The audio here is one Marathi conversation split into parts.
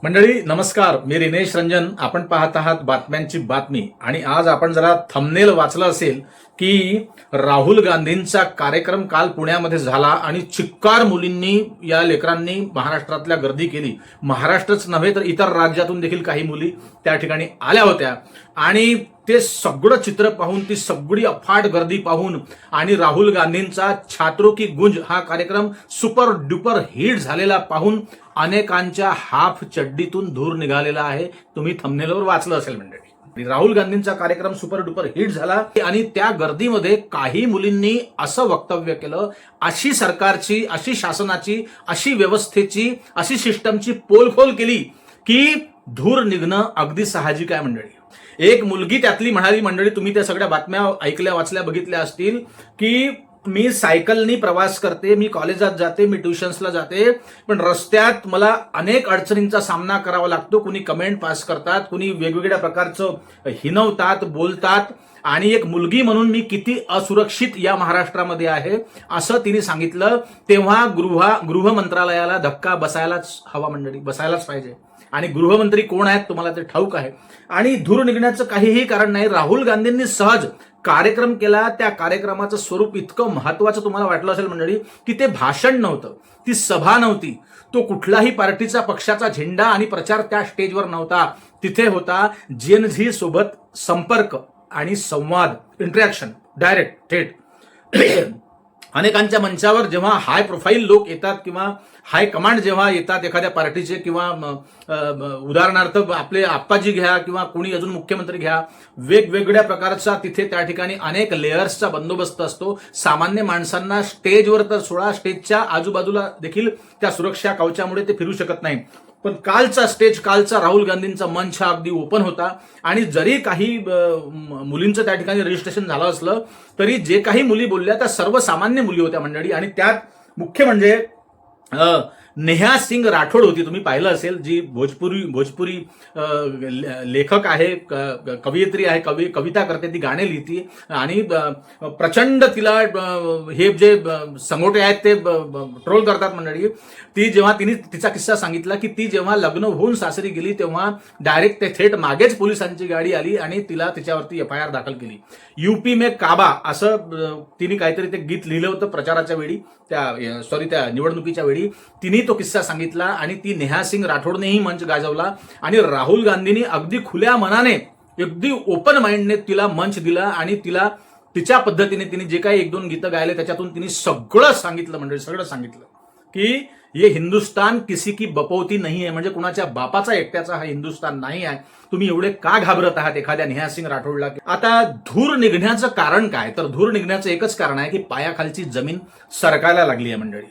मंडळी नमस्कार, मी रिनेश रंजन. आपण पाहत आहात बातम्यांची बातमी. आणि आज आपण जरा थंबनेल वाचलं असेल की राहुल गांधींचा कार्यक्रम काल पुण्यामध्ये झाला आणि चिक्कार मुलींनी, या लेकरांनी महाराष्ट्रातल्या गर्दी केली. महाराष्ट्रच नव्हे तर इतर राज्यातून देखील काही मुली त्या ठिकाणी आल्या होत्या आणि ते सगळं चित्र पाहून, ती सगळी अफाट गर्दी पाहून आणि राहुल गांधींचा छात्रों की गुंज हा कार्यक्रम सुपर डुपर हिट झालेला पाहून अनेकांच्या हाफ चड्डीतून धूर निघालेला आहे. तुम्ही थंबनेलवर वाचलं असेल मंडळी. राहुल गांधींचा कार्यक्रम सुपर डुपर हिट झाला आणि त्या गर्दीमध्ये काही मुलींनी असं वक्तव्य केलं, अशी सरकारची, अशी शासनाची, अशी व्यवस्थेची, अशी सिस्टमची पोलखोल केली की धूर निघणं अगदी साहजिक आहे मंडळी. एक मुलगी त्यातली म्हणाली, मंडळी तुम्ही त्या सगळ्या बातम्या ऐकल्या, वाचल्या, बघितल्या असतील की मी सायकलनी प्रवास करते, मी कॉलेजात जाते, मी ट्युशन्सला जाते, पण रस्त्यात मला अनेक अडचणींचा सामना करावा लागतो. कुणी कमेंट पास करतात, कुणी वेगवेगळ्या प्रकारचं हिनवतात, बोलतात आणि एक मुलगी म्हणून मी किती असुरक्षित या महाराष्ट्रामध्ये आहे असं तिने सांगितलं. तेव्हा गृह मंत्रालयाला धक्का बसायलाच हवा मंडळी, बसायलाच पाहिजे. आणि गृहमंत्री कोण आहेत तुम्हाला ते ठाऊक आहे. आणि धूर निघण्याचं काहीही कारण नाही. राहुल गांधींनी सहज कार्यक्रम केला. त्या कार्यक्रमाचं स्वरूप इतकं महत्वाचं तुम्हाला वाटलं असेल मंडळी की ते भाषण नव्हतं, ती सभा नव्हती, तो कुठलाही पार्टीचा, पक्षाचा झेंडा आणि प्रचार त्या स्टेजवर नव्हता. तिथे होता जेन झी सोबत संपर्क आणि संवाद, इंटरॅक्शन, डायरेक्ट, थेट. अनेकांच्या मंचावर जेव्हा हाय प्रोफाईल लोक येतात किंवा हाय कमांड जेव्हा येतात एखाद्या पार्टीचे, किंवा उदाहरणार्थ आपले आप्पाजी घ्या किंवा कोणी अजून मुख्यमंत्री घ्या, वेगवेगळ्या प्रकारचा तिथे त्या ठिकाणी अनेक लेयर्सचा बंदोबस्त असतो. सामान्य माणसांना स्टेजवर तर सोडा, स्टेजच्या आजूबाजूला देखील त्या सुरक्षा कवचामुळे ते फिरू शकत नाही. पण कालचा स्टेज, कालचा राहुल गांधींचा मंच हा अगदी ओपन होता. आणि जरी काही मुलींचं त्या ठिकाणी रजिस्ट्रेशन झालं असलं तरी जे काही मुली बोलल्या त्या सर्वसामान्य मुली होत्या मंडळी. आणि त्यात मुख्य म्हणजे नेहा सिंग राठोड होती. तुम्ही पाहिलं असेल, जी भोजपुरी लेखक आहे, कवयित्री आहे, कविता करते, ती गाणे लिहिती आणि प्रचंड तिला हे जे संगोटे आहेत ते ट्रोल करतात मंडळी. ती जेव्हा तिने तिचा किस्सा सांगितला की ती जेव्हा लग्न होऊन सासरी गेली तेव्हा डायरेक्ट ते थेट मागेच पोलिसांची गाडी आली आणि तिच्यावरती FIR दाखल केली. यूपी में काबा असं तिने काहीतरी ते गीत लिहिलं होतं प्रचाराच्या वेळी, त्या निवडणुकीच्या वेळी तिने तो किस्सा सांगितला. आणि ती नेहा सिंग राठोडनेही मंच गाजवला आणि राहुल गांधींनी अगदी खुल्या मनाने, अगदी ओपन माइंडने तिला मंच दिला आणि तिला तिच्या पद्धतीने तिने जे काही 1-2 गीतं गायले त्याच्यातून तिने सगळं सांगितलं मंडळी, सगळं सांगितलं की ये हिंदुस्तान किसी की बपौती नाही आहे, म्हणजे कुणाच्या बापाचा एकट्याचा हा हिंदुस्तान नाही आहे. तुम्ही एवढे का घाबरत आहात एखाद्या नेहा सिंग राठोडला? आता धूर निघण्याचं कारण काय? तर धूर निघण्याचं एकच कारण आहे की पायाखालची जमीन सरकायला लागली आहे मंडळी.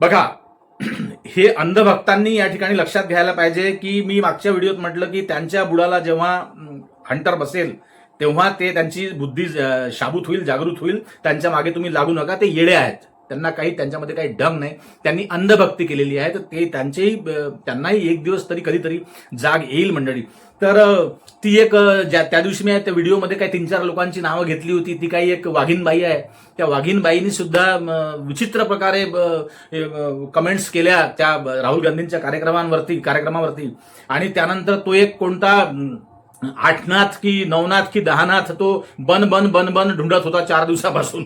बघा, हे अंधभक्तांनी या ठिकाणी लक्षात घ्यायला पाहिजे की मी मागच्या व्हिडिओत म्हटलं की त्यांच्या बुडाला जेव्हा हंटर बसेल तेव्हा ते त्यांची बुद्धी शाबूत होईल, जागृत होईल. त्यांच्या मागे तुम्ही लागू नका, ते येडे आहेत, त्यांच्यामध्ये काही ढंग नाही, त्यांनी अंधभक्ती केलेली आहे. तर ते त्यांनाही एक दिवस तरी कधीतरी जाग येईल मंडळी. तर ती एक त्या दिवशी मी त्या व्हिडिओमध्ये काही 3-4 लोकांची नावं घेतली होती. ती काही एक वाघीणबाई आहे. त्या वाघीणबाईंनी सुद्धा विचित्र प्रकारे कमेंट्स केल्या त्या राहुल गांधींच्या कार्यक्रमावरती. आणि त्यानंतर तो एक कोणता 8नाथ की 9नाथ की 10नाथ तो बन ढूंढत होता 4 दिवसापासून.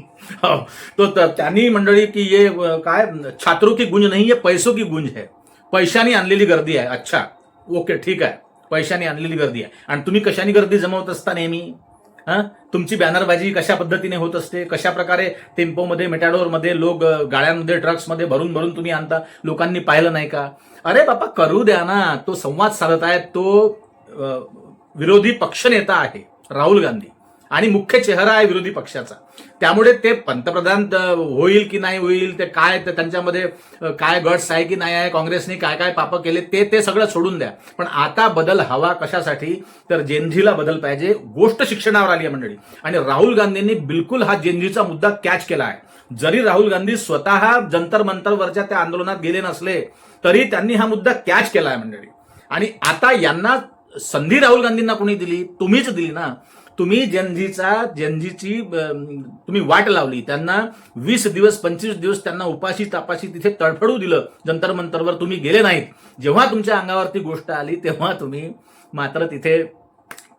तो त्यांनी मंडळी की ये काय छात्रों की गुंज नहीं, ये पैसों की गुंज है, पैशाने आणलेली गर्दी आहे. अच्छा, ओके, ठीक आहे, पैशाने आणलेली गर्दी आहे. आणि तुम्ही कशाने गर्दी जमवत असता नेहमी? तुमची बॅनरबाजी कशा पद्धतीने होत असते? कशा प्रकारे टेम्पोमध्ये, मेटॅडोरमध्ये लोक गाड्यांमध्ये, ट्रक्समध्ये भरून तुम्ही आणता? लोकांनी पाहिलं नाही का? अरे बापा, करू द्या ना. तो संवाद साधत आहे, तो विरोधी पक्षनेता आहे राहुल गांधी आणि मुख्य चेहरा आहे विरोधी पक्षाचा. त्यामुळे ते पंतप्रधान होईल की नाही होईल, ते काय त्यांच्यामध्ये काय गट्स आहे की नाही आहे, काँग्रेसने काय काय पापं केले ते सगळं सोडून द्या. पण आता बदल हवा कशासाठी? तर जेनझीला बदल पाहिजे. गोष्ट शिक्षणावर आली आहे मंडळी. आणि राहुल गांधींनी बिलकुल हा जेनझीचा मुद्दा कॅच केला आहे. जरी राहुल गांधी स्वतः जंतर मंतरवरच्या त्या आंदोलनात गेले नसले तरी त्यांनी हा मुद्दा कॅच केला आहे मंडळी. आणि आता यांना संधी राहुल गांधींना कोणी दिली? तुम्हीच दिली ना. तुम्ही जनजीची तुम्ही वाट लावली, त्यांना 20 दिवस 25 दिवस त्यांना उपाशी तापाशी तिथे तडफडू दिलं, जंतर मंतरवर तुम्ही गेले नाहीत. जेव्हा तुमच्या अंगावरती गोष्ट आली तेव्हा तुम्ही मात्र तिथे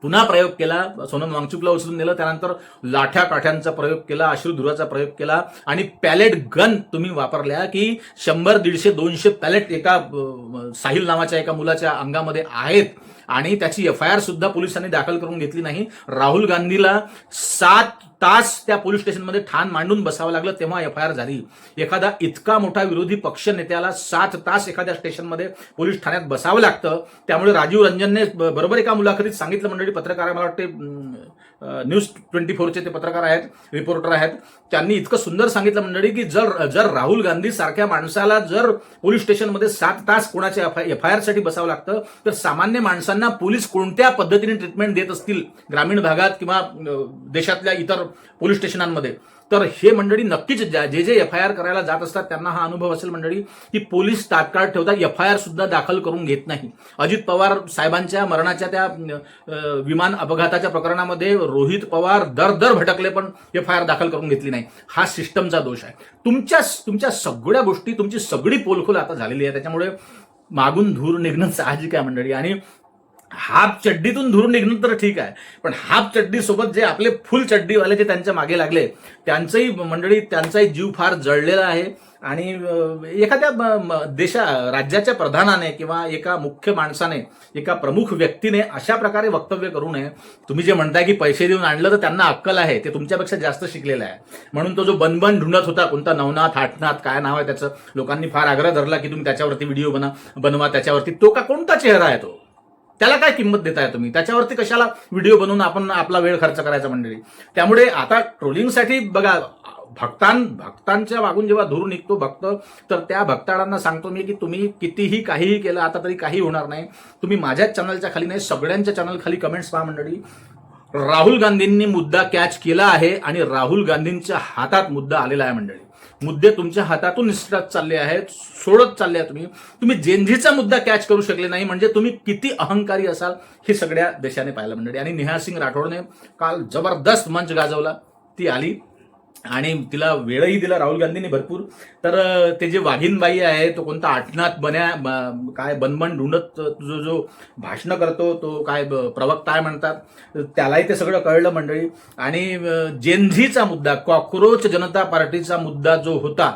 पुन्हा प्रयोग केला, सोनम वांगचुकला उचलून नेलं, त्यानंतर लाठ्या काठ्यांचा प्रयोग केला, अश्रुधुराचा प्रयोग केला आणि पॅलेट गन तुम्ही वापरल्या की 100, 150, 200 पॅलेट एका साहिल नावाच्या एका मुलाच्या अंगामध्ये आहेत आणि त्याची FIR सुद्धा पोलिसांनी दाखल करून घेतली नाही. राहुल गांधीला 7 तास त्या पोलीस स्टेशनमध्ये ठाण मांडून बसावं लागलं तेव्हा FIR झाली. एखादा इतका मोठा विरोधी पक्ष नेत्याला 7 तास एखाद्या स्टेशनमध्ये पोलीस ठाण्यात बसावं लागतं. त्यामुळे राजीव रंजनने बरोबर एका मुलाखतीत सांगितलं, मंडळी पत्रकार, मला वाटते न्यूज 24चे ते पत्रकार आहेत, रिपोर्टर आहेत, त्यांनी इतकं सुंदर सांगितलं मंडळी की जर राहुल गांधी सारख्या माणसाला जर पोलीस स्टेशनमध्ये 7 तास कोणाच्या FIR साठी बसावं लागतं तर सामान्य माणसांना पोलीस कोणत्या पद्धतीने ट्रीटमेंट देत असतील ग्रामीण भागात किंवा देशातल्या इतर पोलीस स्टेशनांमध्ये, तर हे मंडळी नक्कीच जे FIR करायला जात असतात त्यांना हा अनुभव असेल मंडळी की पोलीस तात्काळ ठेवतात, FIR सुद्धा दाखल करून घेत नाही. अजित पवार साहेबांच्या मरणाच्या त्या विमान अपघाताच्या प्रकरणामध्ये रोहित पवार दर भटकले पण FIR दाखल करून घेतली नाही. हा सिस्टमचा दोष आहे. तुमच्या सगळ्या गोष्टी, तुमची सगळी पोलखोल आता झालेली आहे. त्याच्यामुळे मागून धूर निघणं साहजिक आहे मंडळी. आणि हाफ चड्डीतून धुरून निघणं तर ठीक आहे, पण हाफ चड्डी सोबत जे आपले फुल चड्डीवाले जे त्यांच्या मागे लागले त्यांचंही मंडळी, त्यांचाही जीव फार जळलेला आहे. आणि एखाद्या राज्याच्या प्रधानाने किंवा एका मुख्य माणसाने, एका प्रमुख व्यक्तीने अशा प्रकारे वक्तव्य करू नये. तुम्ही जे म्हणताय की पैसे देऊन आणलं तर त्यांना अक्कल आहे, ते तुमच्यापेक्षा जास्त शिकलेलं आहे. म्हणून तो जो बनबन ढुंढत होता, कोणता नवनाथ आठनाथ काय नाव आहे त्याचं, लोकांनी फार आग्रह धरला की तुम्ही त्याच्यावरती व्हिडिओ बनवा त्याच्यावरती. तो का कोणता चेहरा आहे तो? त्याला काय किंमत देताय तुम्ही? त्याच्यावरती कशाला व्हिडिओ बनवून आपण आपला वेळ खर्च करायचा मंडळी? त्यामुळे आता ट्रोलिंगसाठी बघा, भक्तांच्या मागून जेव्हा धूर निघतो भक्त, तर त्या भक्ताळांना सांगतो मी की तुम्ही कितीही काहीही केलं आता तरी काही होणार नाही. तुम्ही माझ्याच चॅनलच्या खाली नाही, सगळ्यांच्या चॅनल खाली कमेंट्स पहा मंडळी. राहुल गांधींनी मुद्दा कॅच केला आहे आणि राहुल गांधींच्या हातात मुद्दा आलेला आहे मंडळी. मुद्दे तुमच्या हातातून निसटत चालले आहेत, सोडत चालले आहेत. तुम्ही जेनजीचा मुद्दा कॅच करू शकले नाही म्हणजे तुम्ही किती अहंकारी असाल हे सगळ्या देशाने पाहिलं मंडळी. आणि नेहा सिंग राठोडने काल जबरदस्त मंच गाजवला. ती आली आणि तिला वेळही दिला राहुल गांधींनी भरपूर. तर ते जे वाघीणबाई आहे, तो कोणता आठनाथ काय बनबन ढूंढत जो भाषण करतो, तो काय प्रवक्ता आहे म्हणतात, त्यालाही ते सगळं कळलं मंडळी. आणि जेनझीचा मुद्दा, कॉक्रोच जनता पार्टीचा मुद्दा जो होता,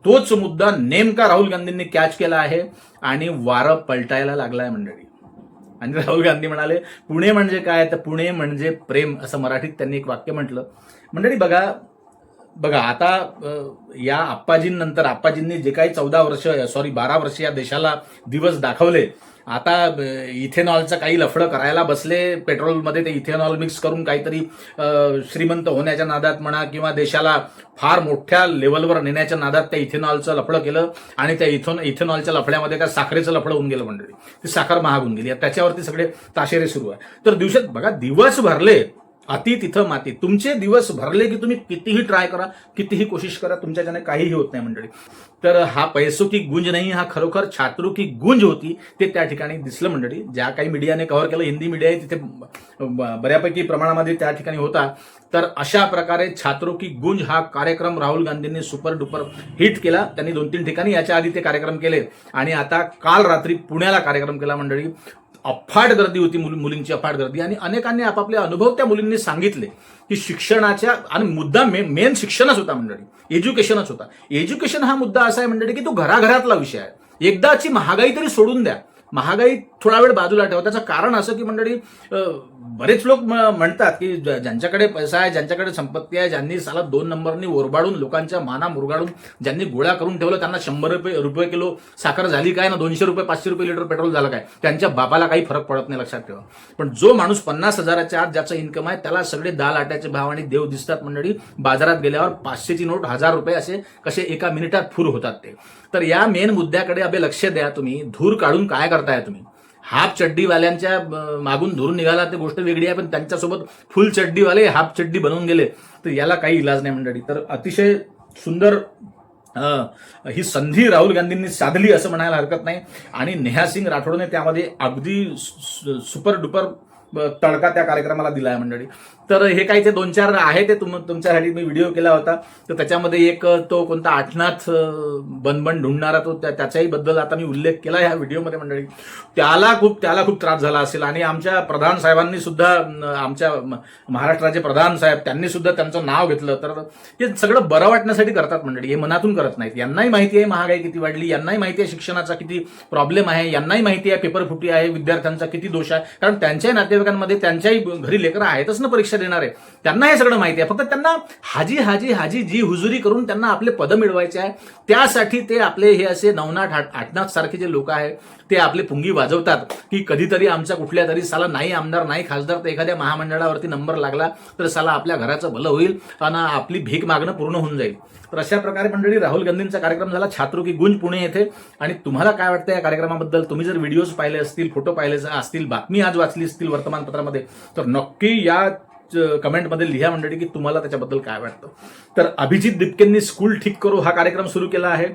तोच मुद्दा नेमका राहुल गांधींनी कॅच केला आहे आणि वारं पलटायला लागलाय मंडळी. आणि राहुल गांधी म्हणाले पुणे म्हणजे काय, तर पुणे म्हणजे प्रेम, असं मराठीत त्यांनी एक वाक्य म्हटलं मंडळी. बघा आता या आप्पाजींनंतर, आप्पाजींनी जे काही 12 वर्ष या देशाला दिवस दाखवले, आता इथेनॉलचं काही लफडं करायला बसले. पेट्रोलमध्ये ते इथेनॉल मिक्स करून काहीतरी श्रीमंत होण्याच्या नादात म्हणा किंवा देशाला फार मोठ्या लेवलवर नेण्याच्या नादात त्या इथेनॉलचं लफडं केलं आणि त्या इथेनॉलच्या लफड्यामध्ये त्या साखरेचं लफडं होऊन गेलं मंडळी. ती साखर महाग होऊन गेली. त्याच्यावरती सगळे ताशेरे सुरू आहे. तर दिवसात बघा, दिवस भरले अति तिथं माती. तुमचे दिवस भरले की तुम्ही कितीही ट्राय करा, कितीही कोशिश करा, तुमच्याच्याने काहीही होत नाही मंडळी. तर हा पैसों की गुंज नाही, हा खरोखर छात्रों की गुंज होती. ते त्या ठिकाणी दिसलं मंडळी. ज्या काही मीडियाने कव्हर केलं, हिंदी मीडिया तिथे बऱ्यापैकी प्रमाणामध्ये त्या ठिकाणी होता. तर अशा प्रकारे छात्रों की गुंज हा कार्यक्रम राहुल गांधींनी सुपर डुपर हिट केला. त्यांनी 2-3 ठिकाणी याच्या आधी ते कार्यक्रम केले आणि आता काल रात्री पुण्याला कार्यक्रम केला मंडळी. अफाट गर्दी होती, मुलींची अफाट गर्दी. आणि अनेकांनी आपापले अनुभव त्या मुलींनी सांगितले की शिक्षणाच्या, आणि मुद्दा मेन शिक्षणच होता मंडळी, एज्युकेशनच होता. एज्युकेशन हा मुद्दा असा आहे मंडळी की तो घराघरातला विषय आहे. एकदाची महागाई तरी सोडून द्या, महागाई थोडा वेळ बाजूला ठेवा. त्याचं कारण असं की मंडळी, बरेच लोक म्हणतात की ज्यांच्याकडे पैसा आहे, ज्यांच्याकडे संपत्ती आहे, ज्यांनी साला 2 नंबरनी ओरबाडून लोकांच्या माना मुरगाडून ज्यांनी गोळा करून ठेवलं, त्यांना 100 रुपये किलो साखर झाली काय ना 200 रुपये 500 रुपये लिटर पेट्रोल झालं काय, त्यांच्या बापाला काही फरक पडत नाही, लक्षात ठेवा. पण जो माणूस 50,000च्या आत ज्याचं इन्कम आहे त्याला सगळे दाल आट्याचे भाव आणि देव दिसतात मंडळी. बाजारात गेल्यावर 500ची नोट 1000 रुपये असे कसे एका मिनिटात फुर होतात ते. तर या मेन मुद्द्याकडे अबे लक्ष द्या. तुम्ही धूर काढून काय करताय? तुम्ही हाफ चड्डीवाल्यांच्या मागून धूर निघाला ते गोष्ट वेगळी आहे, पण त्यांच्यासोबत फुल चड्डीवाले हाफ चड्डी बनवून गेले, तर याला काही इलाज नाही मंडळी. तर अतिशय सुंदर ही संधी राहुल गांधींनी साधली असं म्हणायला हरकत नाही. आणि नेहा सिंग राठोडने त्यामध्ये अगदी सुपर डुपर तडका त्या कार्यक्रमाला दिला आहे मंडळी. तर हे काही ते 2-4 आहे ते तुमच्यासाठी मी व्हिडिओ केला होता. तर त्याच्यामध्ये एक तो कोणता आठनाथ बनबन ढूंढणारा तो त्याच्याही बद्दल आता मी उल्लेख केला ह्या व्हिडिओमध्ये मंडळी. त्याला खूप त्रास झाला असेल आणि आमच्या प्रधान साहेबांनी सुद्धा, आमच्या महाराष्ट्राचे प्रधान साहेब त्यांनी सुद्धा त्यांचं नाव घेतलं. तर हे सगळं बरं वाटण्यासाठी करतात मंडळी, हे मनातून करत नाहीत. यांनाही माहिती आहे महागाई किती वाढली, यांनाही माहिती आहे शिक्षणाचा किती प्रॉब्लेम आहे, यांनाही माहिती आहे पेपर फुटी आहे, विद्यार्थ्यांचा किती दोष आहे. कारण त्यांच्याही नातेवाईकांमध्ये त्यांच्याही घरी लेकरं आहेतच ना परीक्षा देणारे, त्यांना हे सगळं माहिती आहे. फक्त त्यांना हाजी हाजी हाजी जी हुजुरी करून त्यांना आपले पद मिळवायचे आहे. त्यासाठी ते आपले हे असे नवनाथ आठनाथ सारखे जे लोक आहेत ते आपले पुंगी वाजवतात की कधीतरी आमच्या कुठल्या तरी साला नाही आमदार नाही खासदार तर एखाद्या महामंडळावरती नंबर लागला तर साला आपल्या घराचं भलं होईल आणि आपली भीक मागणं पूर्ण होऊन जाईल. तर अशा प्रकारे मंडळी राहुल गांधींचा कार्यक्रम झाला छात्रो की गुंज पुणे येथे. आणि तुम्हाला काय वाटतं या कार्यक्रमाबद्दल? तुम्ही जर व्हिडिओज पाहिले असतील, फोटो पाहिले असतील, बातमी आज वाचली असतील वर्तमानपत्रामध्ये, तर नक्की या कमेंटमध्ये लिहा मंडळी की तुम्हाला त्याच्याबद्दल काय वाटतं. तर अभिजित दिपकेंनी स्कूल ठीक करो हा कार्यक्रम सुरू केला आहे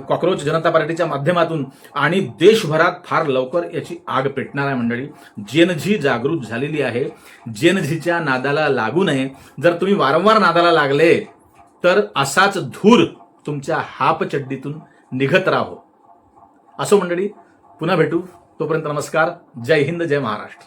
कॉकरोच जनता पार्टीच्या माध्यमातून आणि देशभरात फार लवकर याची आग पेटणार आहे मंडळी. जेनझी जागृत झालेली आहे. जेनझीच्या नादाला लागू नये. जर तुम्ही वारंवार नादाला लागले तर असाच धूर तुमच्या हाफ चड्डीतून निघत राहो. असो मंडळी, पुन्हा भेटू. तोपर्यंत नमस्कार. जय हिंद, जय महाराष्ट्र.